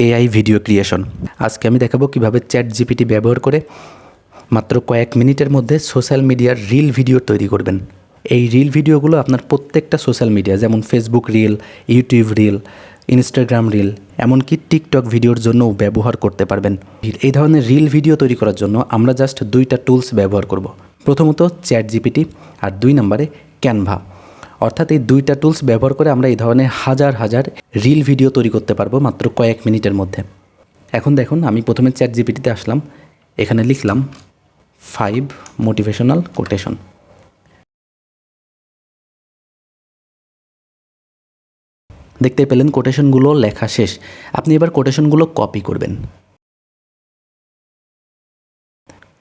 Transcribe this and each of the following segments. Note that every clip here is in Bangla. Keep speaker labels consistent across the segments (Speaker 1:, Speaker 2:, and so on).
Speaker 1: AI video creation. আজকে আমি দেখাবো কিভাবে ChatGPT ব্যবহার করে মাত্র কয়েক মিনিটের মধ্যে সোশ্যাল মিডিয়ার রিল ভিডিও তৈরি করবেন। এই রিল ভিডিওগুলো আপনার প্রত্যেকটা সোশ্যাল মিডিয়া যেমন Facebook reel, YouTube reel, Instagram reel, এমনকি টিকটক ভিডিওর জন্যও ব্যবহার করতে পারবেন। এই ধরনের রিল ভিডিও তৈরি করার জন্য আমরা জাস্ট দুইটা টুলস ব্যবহার করব। প্রথমত ChatGPT আর 2 নম্বরে ক্যানভা। অর্থাৎ এই দুইটা টুলস ব্যবহার করে আমরা এই ধরনের হাজার হাজার রিল ভিডিও তৈরি করতে পারবো মাত্র কয়েক মিনিটের মধ্যে। এখন দেখুন, আমি প্রথমে ChatGPT-তে আসলাম, এখানে লিখলাম 5 মোটিভেশনাল কোটেশন। দেখতে পেলেন কোটেশনগুলো লেখা শেষ। আপনি এবার কোটেশনগুলো কপি করবেন।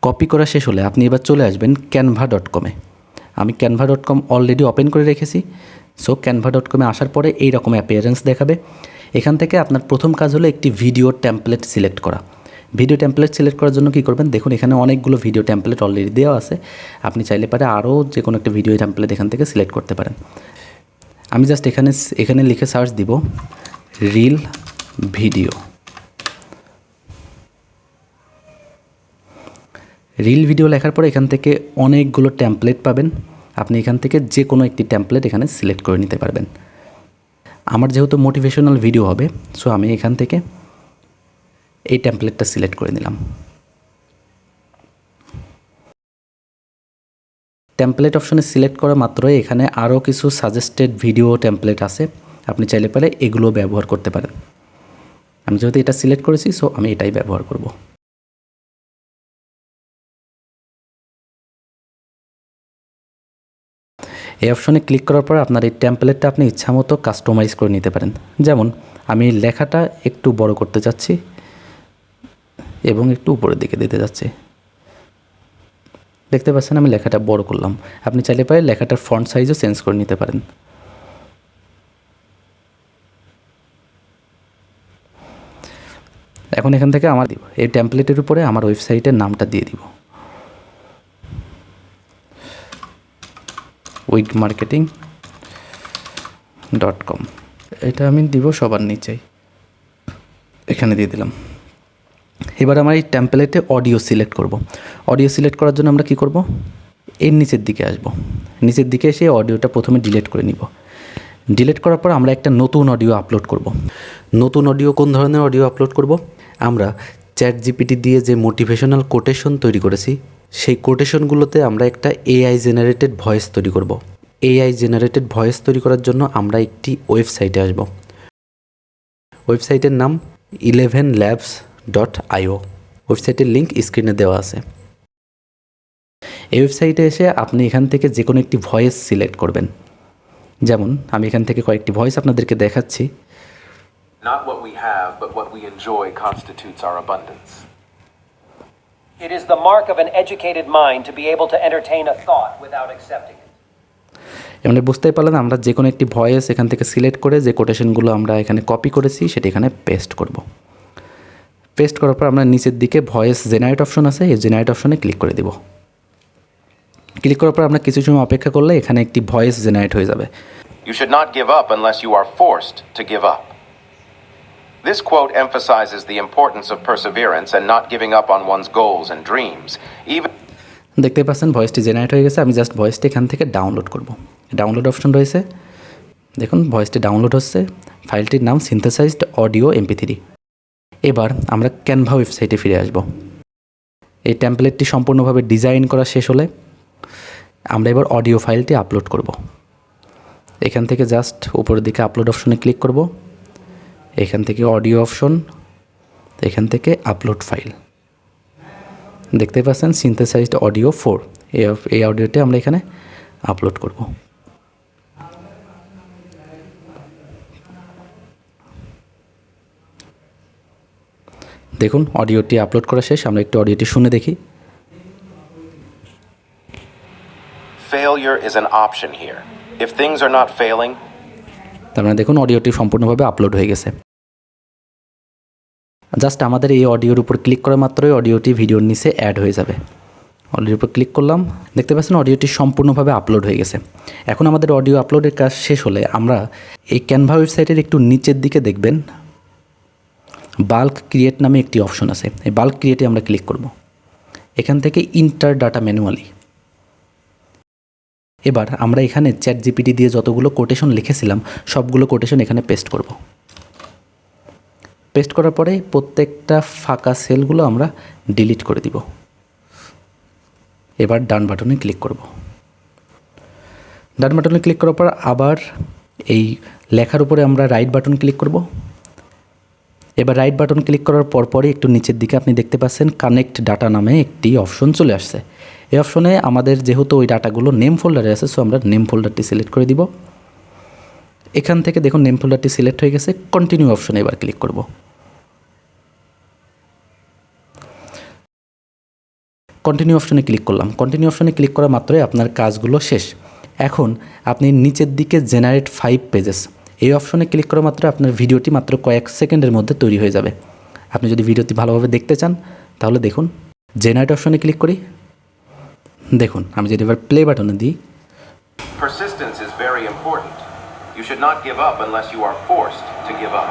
Speaker 1: কপি করা শেষ হলে আপনি এবার চলে আসবেন canva.com-এ। আমি canva.com অলরেডি ওপেন করে রেখেছি। সো canva.com-এ আসার পরে এই রকম অ্যাপিয়ারেন্স দেখাবে। এখান থেকে আপনার প্রথম কাজ হলো একটি ভিডিও টেমপ্লেট সিলেক্ট করা। ভিডিও টেমপ্লেট সিলেক্ট করার জন্য কী করবেন, দেখুন এখানে অনেকগুলো ভিডিও টেমপ্লেট অলরেডি দেওয়া আছে। আপনি চাইলে পারে আরও যে কোনো একটা ভিডিও টেমপ্লেট এখান থেকে সিলেক্ট করতে পারেন। আমি জাস্ট এখানে লিখে সার্চ দিব রিল ভিডিও। রিল ভিডিও লেখার পরে এখান থেকে অনেকগুলো টেমপ্লেট পাবেন। আপনি এখান থেকে যে কোনো একটি টেমপ্লেট এখানে সিলেক্ট করে নিতে পারবেন। আমার যেহেতু মোটিভেশনাল ভিডিও হবে, সো আমি এখান থেকে এই টেমপ্লেটটা সিলেক্ট করে নিলাম। টেমপ্লেট অপশনে সিলেক্ট করা মাত্রই এখানে আরও কিছু সাজেস্টেড ভিডিও টেমপ্লেট আছে, আপনি চাইলে পারে এগুলো ব্যবহার করতে পারেন। আমি যেহেতু এটা সিলেক্ট করেছি, সো আমি এটাই ব্যবহার করব। এই অপশনে ক্লিক করার পর আপনার এই টেমপ্লেটটা আপনি ইচ্ছামতো কাস্টমাইজ করে নিতে পারেন। যেমন আমি লেখাটা একটু বড় করতে চাচ্ছি এবং একটু উপরের দিকে দিতে যাচ্ছি। দেখতে পাচ্ছেন আমি লেখাটা বড় করলাম। আপনি চাইলে পারে লেখাটার ফন্ট সাইজও চেঞ্জ করে নিতে পারেন। এখন এখান থেকে আমার দিব এই টেমপ্লেটের উপরে আমার ওয়েবসাইটের নামটা দিয়ে দিব, 𝘙marketing.com। এটা আমি দিব সবার নিচেই, এখানে দিয়ে দিলাম। এবার আমার এই টেমপ্লেটে অডিও সিলেক্ট করব। অডিও সিলেক্ট করার জন্য আমরা কি করব, এর নিচের দিকে আসব। নিচের দিকে এসে অডিওটা প্রথমে ডিলিট করে নিব। ডিলিট করার পর আমরা একটা নতুন অডিও আপলোড করব। নতুন অডিও কোন ধরনের অডিও আপলোড করব, আমরা ChatGPT দিয়ে যে মোটিভেশনাল কোটেশন তৈরি করেছি সেই কোটেশনগুলোতে আমরা একটা এআই জেনারেটেড ভয়েস তৈরি করব। এআই জেনারেটেড ভয়েস তৈরি করার জন্য আমরা একটি ওয়েবসাইটে আসব। ওয়েবসাইটের নাম 𝗙𝗵labs.io। ওয়েবসাইটের লিঙ্ক স্ক্রিনে দেওয়া আছে। এই ওয়েবসাইটে এসে আপনি এখান থেকে যে কোনো একটি ভয়েস সিলেক্ট করবেন। যেমন আমি এখান থেকে কয়েকটি ভয়েস আপনাদেরকে দেখাচ্ছি।
Speaker 2: Not what we have, but what we enjoy constitutes our abundance.
Speaker 3: It is the mark of an educated mind to be able to entertain a thought without accepting it.
Speaker 1: এমনি বুঝতেই পারলেন, আমরা যে কোনো একটি ভয়েস এখান থেকে সিলেক্ট করে যে কোটেশনগুলো আমরা এখানে কপি করেছি সেটা এখানে পেস্ট করব। পেস্ট করার পর আমরা নিচের দিকে ভয়েস জেনারেট অপশন আছে, এই জেনারেট অপশনে ক্লিক করে দেব। ক্লিক করার পর আমরা কিছু সময় অপেক্ষা করলে এখানে একটি ভয়েস জেনারেট হয়ে যাবে।
Speaker 2: You should not give up unless you are forced to give up. This quote emphasizes the importance of perseverance and not giving up on one's goals and dreams.
Speaker 1: দেখতে পাচ্ছেন ভয়েসটি জেনারেট হয়ে গেছে। আমি জাস্ট ভয়েসটি এখান থেকে ডাউনলোড করব। ডাউনলোড অপশন রয়েছে, দেখুন ভয়েসটি ডাউনলোড হচ্ছে। ফাইলটির নাম সিনথেসাইজড অডিও MP3। এবার আমরা ক্যানভা ওয়েবসাইটে ফিরে আসব। এই টেমপ্লেটটি সম্পূর্ণভাবে ডিজাইন করা শেষ হলে আমরা এবার অডিও ফাইলটি আপলোড করব। এখান থেকে জাস্ট উপরের দিকে আপলোড অপশনে ক্লিক করব। এখান থেকে অডিও অপশন, এখান থেকে আপলোড ফাইল। দেখতে পাচ্ছেন সিনথেসাইজড অডিও 4। এই অডিওটি আমরা এখানে আপলোড করব। দেখুন অডিওটি আপলোড করা শেষ। আমরা একটু অডিওটি শুনে দেখি।
Speaker 2: Failure is an option here. If things are not failing,
Speaker 1: তার মানে দেখুন অডিওটি সম্পূর্ণভাবে আপলোড হয়ে গেছে। জাস্ট আমাদের এই অডিওর উপর ক্লিক করা মাত্রই অডিওটি ভিডিওর নিচে অ্যাড হয়ে যাবে। অডিওর উপর ক্লিক করলাম, দেখতে পাচ্ছেন অডিওটি সম্পূর্ণভাবে আপলোড হয়ে গেছে। এখন আমাদের অডিও আপলোডের কাজ শেষ হলে আমরা এই ক্যানভা ওয়েবসাইটের একটু নিচের দিকে দেখবেন বাল্ক ক্রিয়েট নামে একটি অপশন আছে, এই বাল্ক ক্রিয়েটে আমরা ক্লিক করব। এখান থেকে ইন্টার ডাটা ম্যানুয়ালি। এবার আমরা এখানে ChatGPT দিয়ে যতগুলো কোটেশন লিখেছিলাম সবগুলো কোটেশন এখানে পেস্ট করব। পেস্ট করার পরে প্রত্যেকটা ফাঁকা সেলগুলো আমরা ডিলিট করে দিব। এবার ডান বাটনে ক্লিক করব। ডান বাটনে ক্লিক করার পর আবার এই লেখার উপরে আমরা রাইট বাটন ক্লিক করব। এবার রাইট বাটন ক্লিক করার পরপরই একটু নিচের দিকে আপনি দেখতে পাচ্ছেন কানেক্ট ডাটা নামে একটি অপশন চলে আসছে। এই অপশনে আমাদের যেহেতু ওই ডাটাগুলো নেম ফোল্ডারে আছে, সো আমরা নেম ফোল্ডারটি সিলেক্ট করে দিব। এখান থেকে দেখুন নেম ফোল্ডারটি সিলেক্ট হয়ে গেছে। কন্টিনিউ অপশনে এবার ক্লিক করব। কন্টিনিউ অপশনে ক্লিক করলাম। কন্টিনিউ অপশনে ক্লিক করা মাত্রই আপনার কাজগুলো শেষ। এখন আপনি নিচের দিকে জেনারেট 5 পেজেস এই অপশনে ক্লিক করা মাত্র আপনার ভিডিওটি মাত্র কয়েক সেকেন্ডের মধ্যে তৈরি হয়ে যাবে। আপনি যদি ভিডিওটি ভালোভাবে দেখতে চান তাহলে দেখুন জেনারেট অপশনে ক্লিক করি। দেখুন আমি যদি এবার প্লে বাটনে দিই,
Speaker 2: Persistence is very important. You should not give up unless you are forced to give up.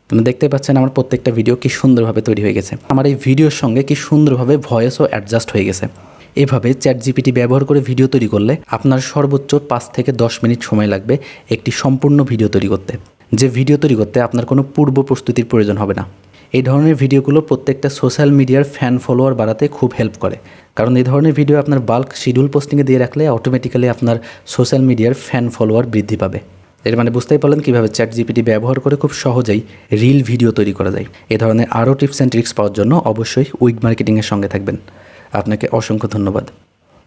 Speaker 1: আপনি দেখতে পাচ্ছেন আমার প্রত্যেকটা ভিডিও কি সুন্দরভাবে তৈরি হয়ে গেছে। আমার এই ভিডিওর সঙ্গে কি সুন্দরভাবে ভয়েসও অ্যাডজাস্ট হয়ে গেছে। এভাবে ChatGPT ব্যবহার করে ভিডিও তৈরি করলে আপনার সর্বোচ্চ 5 থেকে 10 মিনিট সময় লাগবে একটি সম্পূর্ণ ভিডিও তৈরি করতে। যে ভিডিও তৈরি করতে আপনার কোনো পূর্ব প্রস্তুতির প্রয়োজন হবে না। এই ধরনের ভিডিওগুলো প্রত্যেকটা সোশ্যাল মিডিয়ার ফ্যান ফলোয়ার বাড়াতে খুব হেল্প করে, কারণ এই ধরনের ভিডিও আপনার বাল্ক শিডিউল পোস্টিংয়ে দিয়ে রাখলে অটোমেটিক্যালি আপনার সোশ্যাল মিডিয়ার ফ্যান ফলোয়ার বৃদ্ধি পাবে। এর মানে বুঝতেই পারলেন কীভাবে ChatGPT ব্যবহার করে খুব সহজেই রিল ভিডিও তৈরি করা যায়। এ ধরনের আরও টিপস অ্যান্ড ট্রিক্স পাওয়ার জন্য অবশ্যই উইগ মার্কেটিংয়ের সঙ্গে থাকবেন। আপনাকে অসংখ্য ধন্যবাদ।